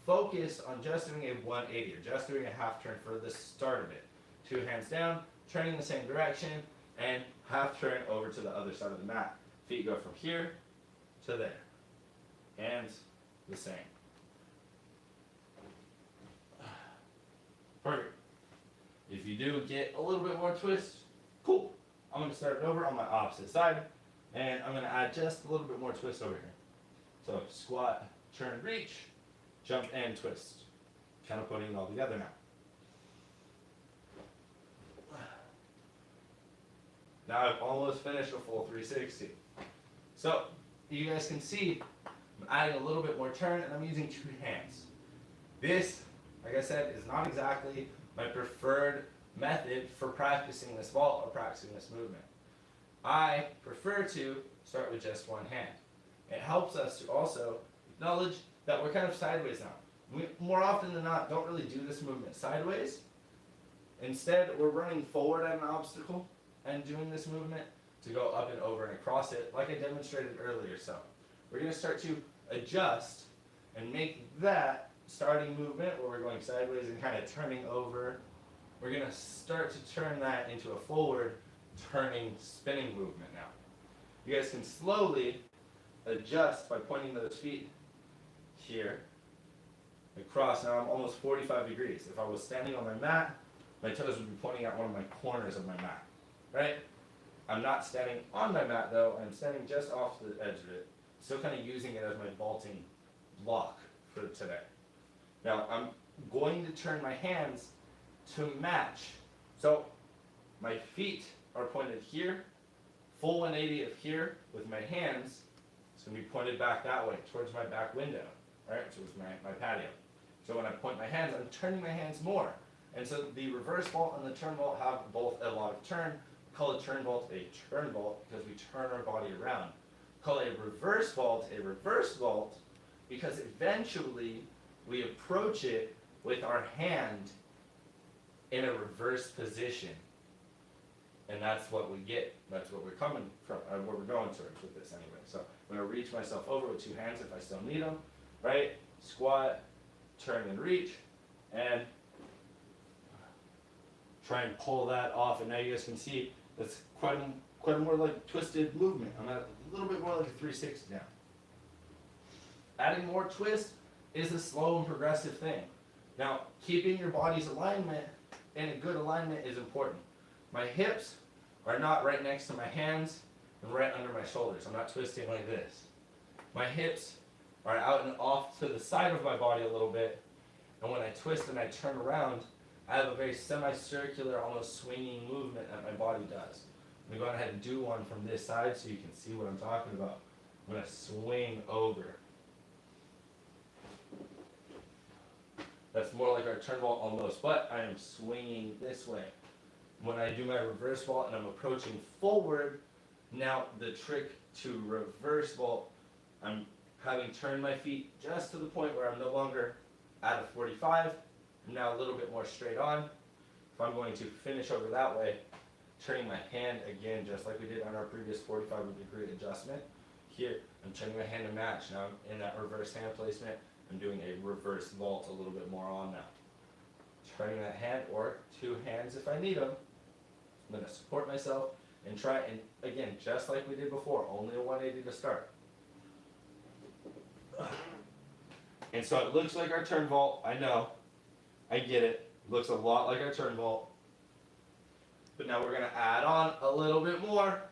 focus on just doing a 180, or just doing a half turn for the start of it. Two hands down, turning the same direction, and half turn over to the other side of the mat. Feet go from here to there. Hands the same. Perfect. If you do get a little bit more twist, cool. I'm going to start it over on my opposite side, and I'm going to add just a little bit more twist over here. So squat, turn, reach, jump, and twist. Kind of putting it all together now. Now I've almost finished a full 360. So you guys can see I'm adding a little bit more turn, and I'm using two hands. This, like I said, is not exactly my preferred method for practicing this vault or practicing this movement. I prefer to start with just one hand. It helps us to also acknowledge that we're kind of sideways now. We, more often than not, don't really do this movement sideways. Instead, we're running forward at an obstacle and doing this movement to go up and over and across it, like I demonstrated earlier. So we're going to start to adjust and make that starting movement where we're going sideways and kind of turning over. We're going to start to turn that into a forward turning, spinning movement now. You guys can slowly adjust by pointing those feet here across. Now I'm almost 45 degrees. If I was standing on my mat, my toes would be pointing at one of my corners of my mat, right? I'm not standing on my mat though, I'm standing just off the edge of it. Still kind of using it as my vaulting block for today. Now I'm going to turn my hands to match. So my feet are pointed here, full 180 of here with my hands. It's going to be pointed back that way, towards my back window, right, towards my patio. So when I point my hands, I'm turning my hands more. And so the reverse vault and the turn vault have both a lot of turn. We call a turn vault because we turn our body around. We call a reverse vault because eventually we approach it with our hand in a reverse position. And that's what we get. That's what we're coming from, where we're going towards with this anyway. So I'm going to reach myself over with two hands if I still need them, right? Squat, turn and reach, and try and pull that off. And now you guys can see that's quite a more like twisted movement. I'm at a little bit more like a 360 now. Adding more twist is a slow and progressive thing. Now, keeping your body's alignment in a good alignment is important. My hips are not right next to my hands and right under my shoulders. I'm not twisting like this. My hips are out and off to the side of my body a little bit, and when I twist and I turn around, I have a very semicircular, almost swinging movement that my body does. I'm going to go ahead and do one from this side so you can see what I'm talking about. I'm going to swing over. That's more like our turn vault almost, but I am swinging this way. When I do my reverse vault and I'm approaching forward, now the trick to reverse vault, I'm having turned my feet just to the point where I'm no longer at a 45. I'm now a little bit more straight on. If I'm going to finish over that way, turning my hand again, just like we did on our previous 45-degree adjustment. Here, I'm turning my hand to match. Now I'm in that reverse hand placement. I'm doing a reverse vault a little bit more on now. Turning that hand, or two hands if I need them. I'm going to support myself and try, and again, just like we did before, only a 180 to start. And so it looks like our turn vault. I know. I get it. Looks a lot like our turn vault. But now we're going to add on a little bit more.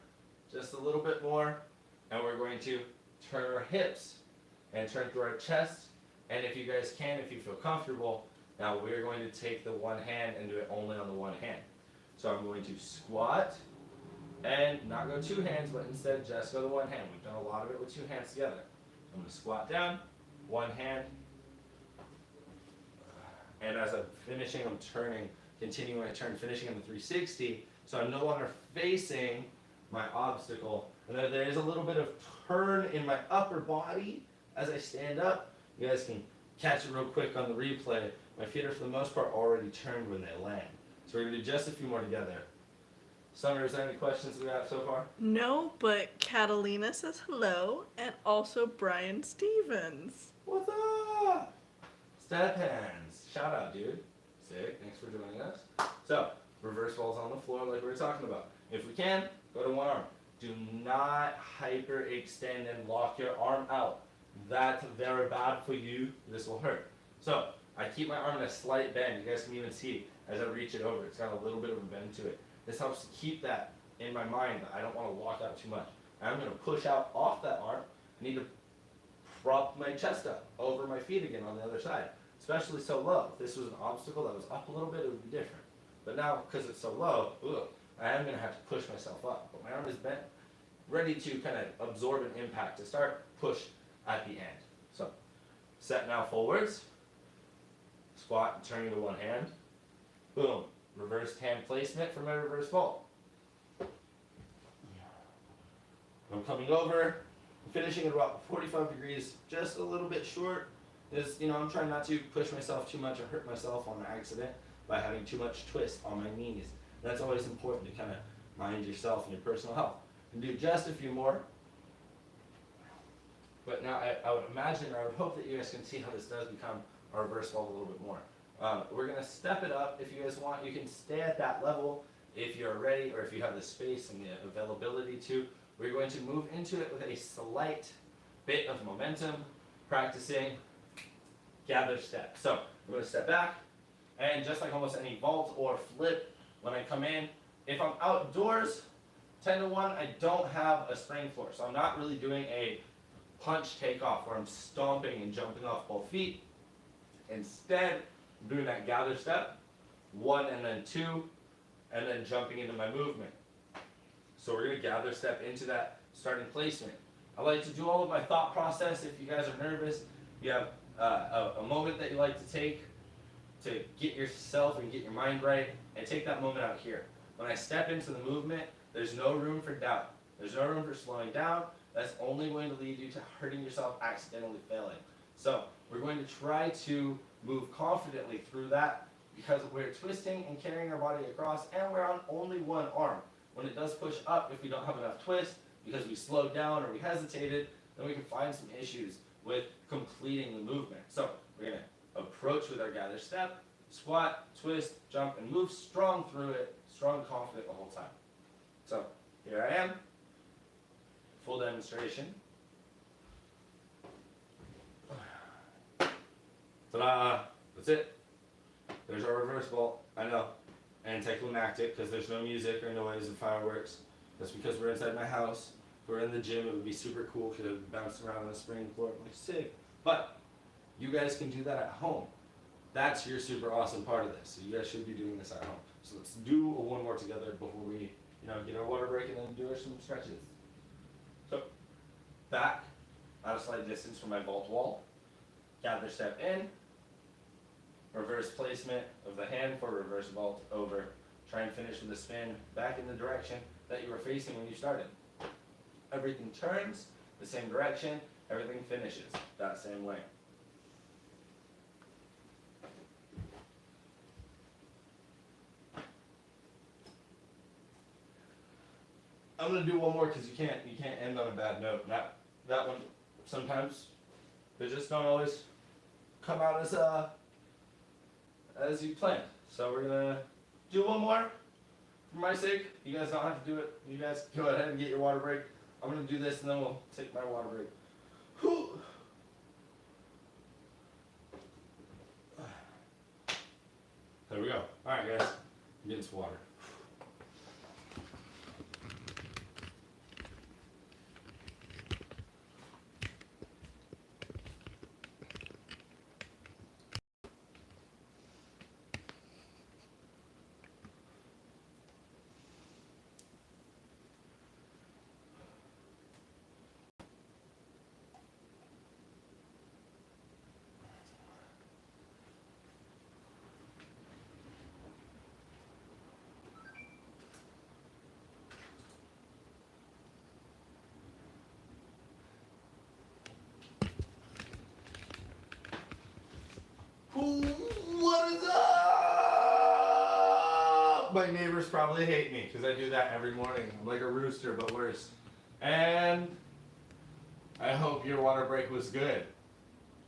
Just a little bit more. And we're going to turn our hips and turn through our chest. And if you guys can, if you feel comfortable, now we're going to take the one hand and do it only on the one hand. So I'm going to squat and not go two hands, but instead just go the one hand. We've done a lot of it with two hands together. I'm going to squat down, one hand. And as I'm finishing, I'm turning, continuing my turn, finishing in the 360. So I'm no longer facing my obstacle. And then there is a little bit of turn in my upper body as I stand up. You guys can catch it real quick on the replay. My feet are for the most part already turned when they land. So we're going to do just a few more together. Summer, is there any questions we have so far? No, but Catalina says hello, and also Brian Stevens. What's up? Step hands. Shout out, dude. Sick. Thanks for joining us. So, reverse vaults on the floor like we were talking about. If we can, go to one arm. Do not hyperextend and lock your arm out. That's very bad for you. This will hurt. So, I keep my arm in a slight bend. You guys can even see as I reach it over. It's got a little bit of a bend to it. This helps to keep that in my mind that I don't want to lock out too much. I'm going to push out off that arm. I need to prop my chest up over my feet again on the other side, especially so low. If this was an obstacle that was up a little bit, it would be different. But now, because it's so low, I am going to have to push myself up. But my arm is bent, ready to kind of absorb an impact to start, push at the end. So, set now forwards, squat and turning to one hand, boom. Reversed hand placement for my reverse vault. I'm coming over, finishing at about 45 degrees, just a little bit short. I'm trying not to push myself too much or hurt myself on accident by having too much twist on my knees. That's always important to kind of mind yourself and your personal health. And do just a few more. But now I would imagine, or I would hope that you guys can see how this does become a reverse vault a little bit more. We're going to step it up. If you guys want, you can stay at that level if you're ready or if you have the space and the availability to. We're going to move into it with a slight bit of momentum, practicing gather step. So I'm going to step back, and just like almost any vault or flip, when I come in, if I'm outdoors, 10 to 1, I don't have a spring floor. So I'm not really doing a punch takeoff where I'm stomping and jumping off both feet. Instead, I'm doing that gather step, 1 and then 2, and then jumping into my movement. So we're going to gather step into that starting placement. I like to do all of my thought process. If you guys are nervous, you have a moment that you like to take to get yourself and get your mind right, and take that moment out here. When I step into the movement, there's no room for doubt. There's no room for slowing down. That's only going to lead you to hurting yourself, accidentally failing. So we're going to try to move confidently through that because we're twisting and carrying our body across, and we're on only one arm. When it does push up, if we don't have enough twist, because we slowed down or we hesitated, then we can find some issues with completing the movement. So we're going to approach with our gather step, squat, twist, jump, and move strong through it, strong, confident the whole time. So here I am, full demonstration. Ta-da! That's it. There's our reverse vault. I know. Anticlimactic because there's no music or noise and fireworks. That's because we're inside my house. If we're in the gym, it would be super cool because it would bounce around on the spring floor. Like, sick. But you guys can do that at home. That's your super awesome part of this. So you guys should be doing this at home. So let's do one more together before we, get our water break and then do some stretches. So back at a slight distance from my vault wall. Gather step in. Reverse placement of the hand for reverse vault over. Try and finish with a spin back in the direction that you were facing when you started. Everything turns the same direction. Everything finishes that same way. I'm gonna do one more because you can't end on a bad note. That one sometimes they just don't always come out as you planned. So we're gonna do one more for my sake. You guys don't have to do it. You guys go ahead and get your water break. I'm gonna do this and then we'll take my water break. Whew. There we go. All right, guys, I'm getting some water. What is up? My neighbors probably hate me because I do that every morning. I'm like a rooster, but worse. And I hope your water break was good.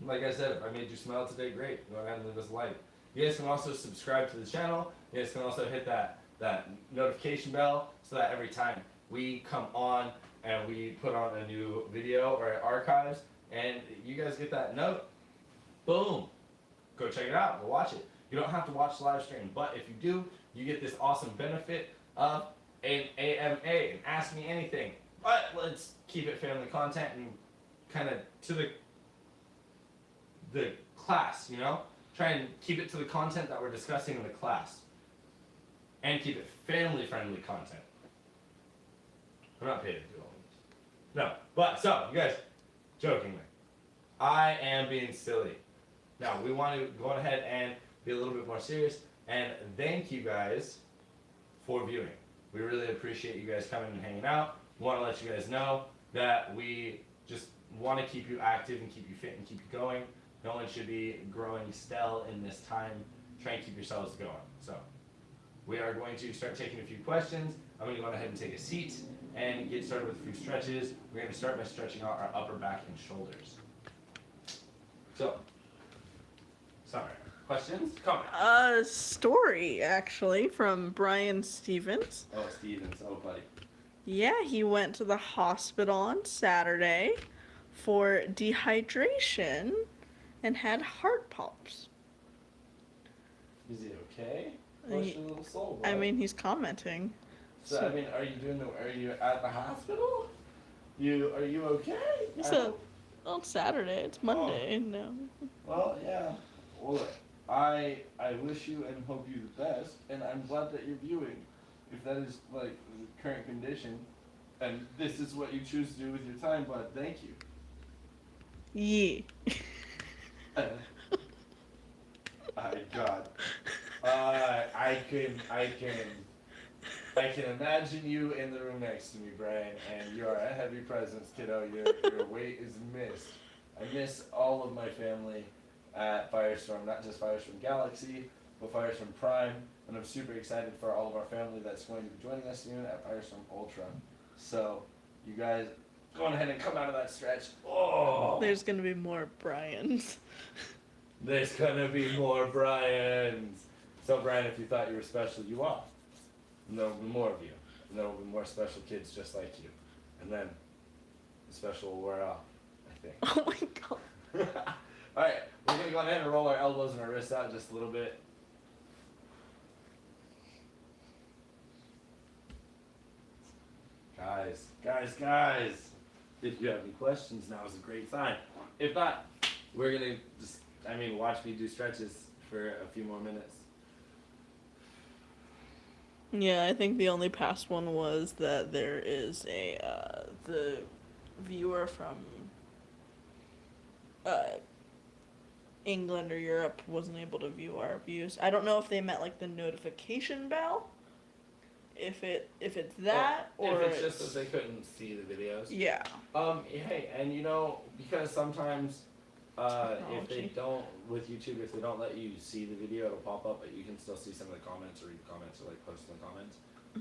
Like I said, if I made you smile today, great. Go ahead and leave us a like. You guys can also subscribe to the channel. You guys can also hit that notification bell so that every time we come on and we put on a new video or archives and you guys get that note, boom. Go check it out. Go watch it. You don't have to watch the live stream, but if you do, you get this awesome benefit of an AMA and Ask Me Anything. But let's keep it family content and kind of to the class, you know? Try and keep it to the content that we're discussing in the class. And keep it family-friendly content. I'm not paid to do all this. No, but so, you guys, jokingly, I am being silly. Now, we want to go ahead and be a little bit more serious and thank you guys for viewing. We really appreciate you guys coming and hanging out. We want to let you guys know that we just want to keep you active and keep you fit and keep you going. No one should be growing stale in this time. Try and keep yourselves going. So, we are going to start taking a few questions. I'm going to go ahead and take a seat and get started with a few stretches. We're going to start by stretching out our upper back and shoulders. So, sorry. Questions? Comments? Story, actually, from Brian Stevens. Oh, Stevens. Oh, buddy. Yeah, he went to the hospital on Saturday for dehydration and had heart pumps. Is he okay? Bless your little soul, boy. I mean, he's commenting. So, I mean, are you at the hospital? Are you okay? So, on Saturday, it's Monday, no. Well, yeah. Well, I wish you and hope you the best, and I'm glad that you're viewing. If that is like the current condition, and this is what you choose to do with your time, but thank you. Yeah. God. I can imagine you in the room next to me, Brian, and you are a heavy presence, kiddo. Your weight is missed. I miss all of my family at Firestorm, not just Firestorm Galaxy, but Firestorm Prime, and I'm super excited for all of our family that's going to be joining us soon at Firestorm Ultra. So, you guys, go ahead and come out of that stretch. Oh! There's gonna be more Brians. There's gonna be more Brians. So, Brian, if you thought you were special, you are. And there will be more of you. And there will be more special kids just like you. And then, the special will wear off, I think. Oh my god. Alright, we're going to go ahead and roll our elbows and our wrists out just a little bit. Guys. If you have any questions, now is a great time. If not, we're going to just, watch me do stretches for a few more minutes. Yeah, I think the only past one was that there is the viewer from England or Europe wasn't able to view our views. I don't know if they meant like the notification bell. If it's that, or if it's just that they couldn't see the videos. Yeah. Hey, and because sometimes if they don't with YouTube, if they don't let you see the video, it'll pop up, but you can still see some of the comments or read the comments or like post in the comments.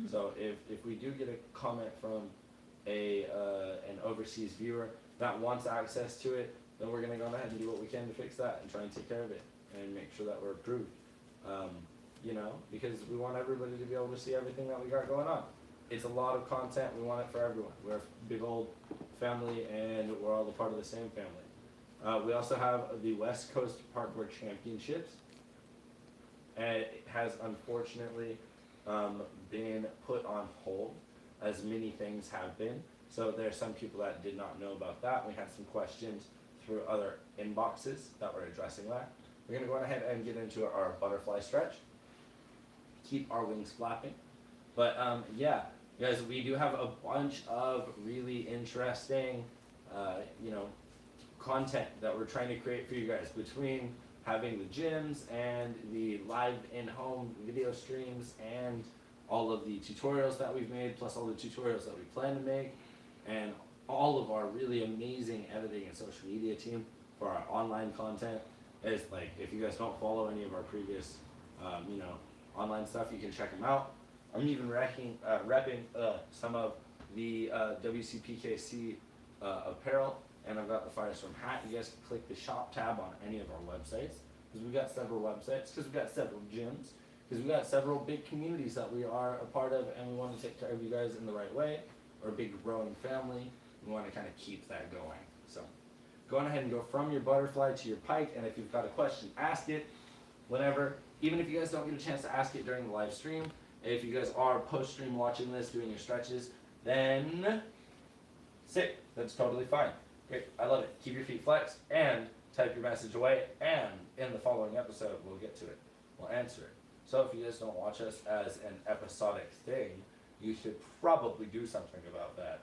So if we do get a comment from an overseas viewer that wants access to it, then we're going to go ahead and do what we can to fix that and try and take care of it and make sure that we're approved. You know, because we want everybody to be able to see everything that we got going on. It's a lot of content. We want it for everyone. We're a big old family, and we're all a part of the same family. We also have the West Coast Parkour Championships, and it has unfortunately been put on hold, as many things have been. So there are some people that did not know about that. We had some questions through other inboxes that were addressing that. We're going to go ahead and get into our butterfly stretch. Keep our wings flapping. But yeah, guys, we do have a bunch of really interesting, you know, content that we're trying to create for you guys between having the gyms and the live in-home video streams and all of the tutorials that we've made, plus all the tutorials that we plan to make, and all of our really amazing editing and social media team for our online content. Is like, if you guys don't follow any of our previous, you know, online stuff, you can check them out. I'm even repping some of the WCPKC apparel, and I've got the Firestorm hat. You guys can click the shop tab on any of our websites, because we've got several websites, because we've got several gyms, because we've got several big communities that we are a part of, and we want to take care of you guys in the right way. We're a big growing family. We want to kind of keep that going. So go on ahead and go from your butterfly to your pike, and if you've got a question, ask it whenever. Even if you guys don't get a chance to ask it during the live stream, if you guys are post-stream watching this, doing your stretches, then sick. That's totally fine. Great. I love it. Keep your feet flexed and type your message away, and in the following episode, we'll get to it. We'll answer it. So if you guys don't watch us as an episodic thing, you should probably do something about that.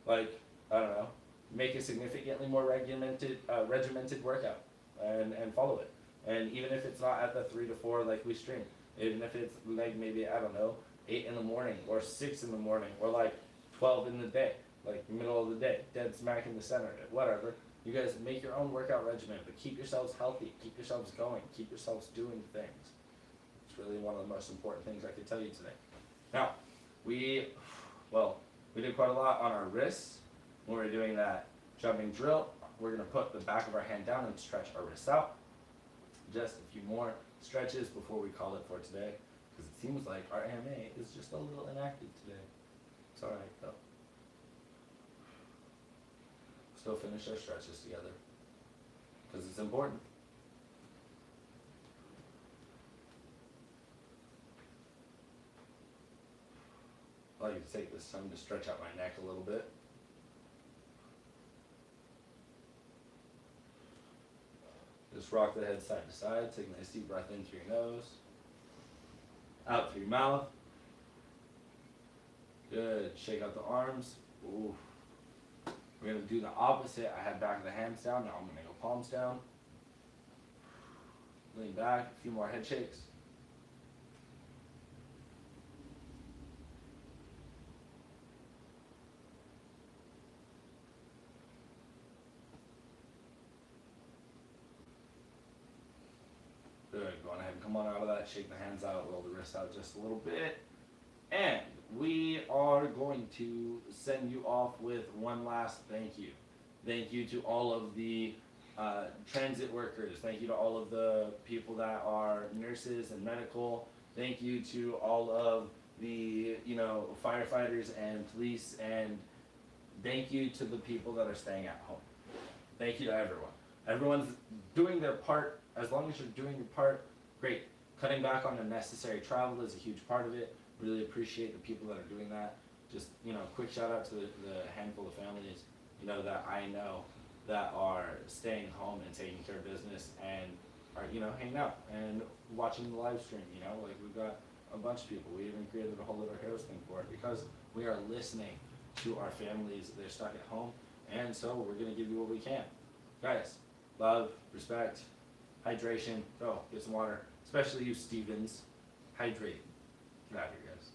Like, I don't know, make a significantly more regimented workout and follow it. And even if it's not at the 3 to 4 like we stream, even if it's like maybe, I don't know, 8 in the morning or 6 in the morning or like 12 in the day, like middle of the day, dead smack in the center, whatever. You guys make your own workout regimen, but keep yourselves healthy, keep yourselves going, keep yourselves doing things. It's really one of the most important things I could tell you today. Now, we did quite a lot on our wrists when we were doing that jumping drill. We're going to put the back of our hand down and stretch our wrists out. Just a few more stretches before we call it for today, because it seems like our AMA is just a little inactive today. It's alright though. Still finish our stretches together, because it's important. I like to take this time to stretch out my neck a little bit. Just rock the head side to side, take a nice deep breath in through your nose, out through your mouth. Good, shake out the arms. Ooh. We're gonna do the opposite. I had back of the hands down, now I'm gonna go palms down. Lean back, a few more head shakes. Good, go on ahead and come on out of that, shake the hands out, roll the wrists out just a little bit. And we are going to send you off with one last thank you. Thank you to all of the transit workers. Thank you to all of the people that are nurses and medical. Thank you to all of the, you know, firefighters and police, and thank you to the people that are staying at home. Thank you to everyone. Everyone's doing their part. As long as you're doing your part, great. Cutting back on unnecessary travel is a huge part of it. Really appreciate the people that are doing that. Just, you know, quick shout out to the handful of families, you know, that I know that are staying home and taking care of business and are, you know, hanging out and watching the live stream, you know, like we've got a bunch of people. We even created a whole little heroes thing for it because we are listening to our families. They're stuck at home, and so we're going to give you what we can. Guys, love, respect, hydration. Go, get some water. Especially you Stevens. Hydrate. Get out of here, guys.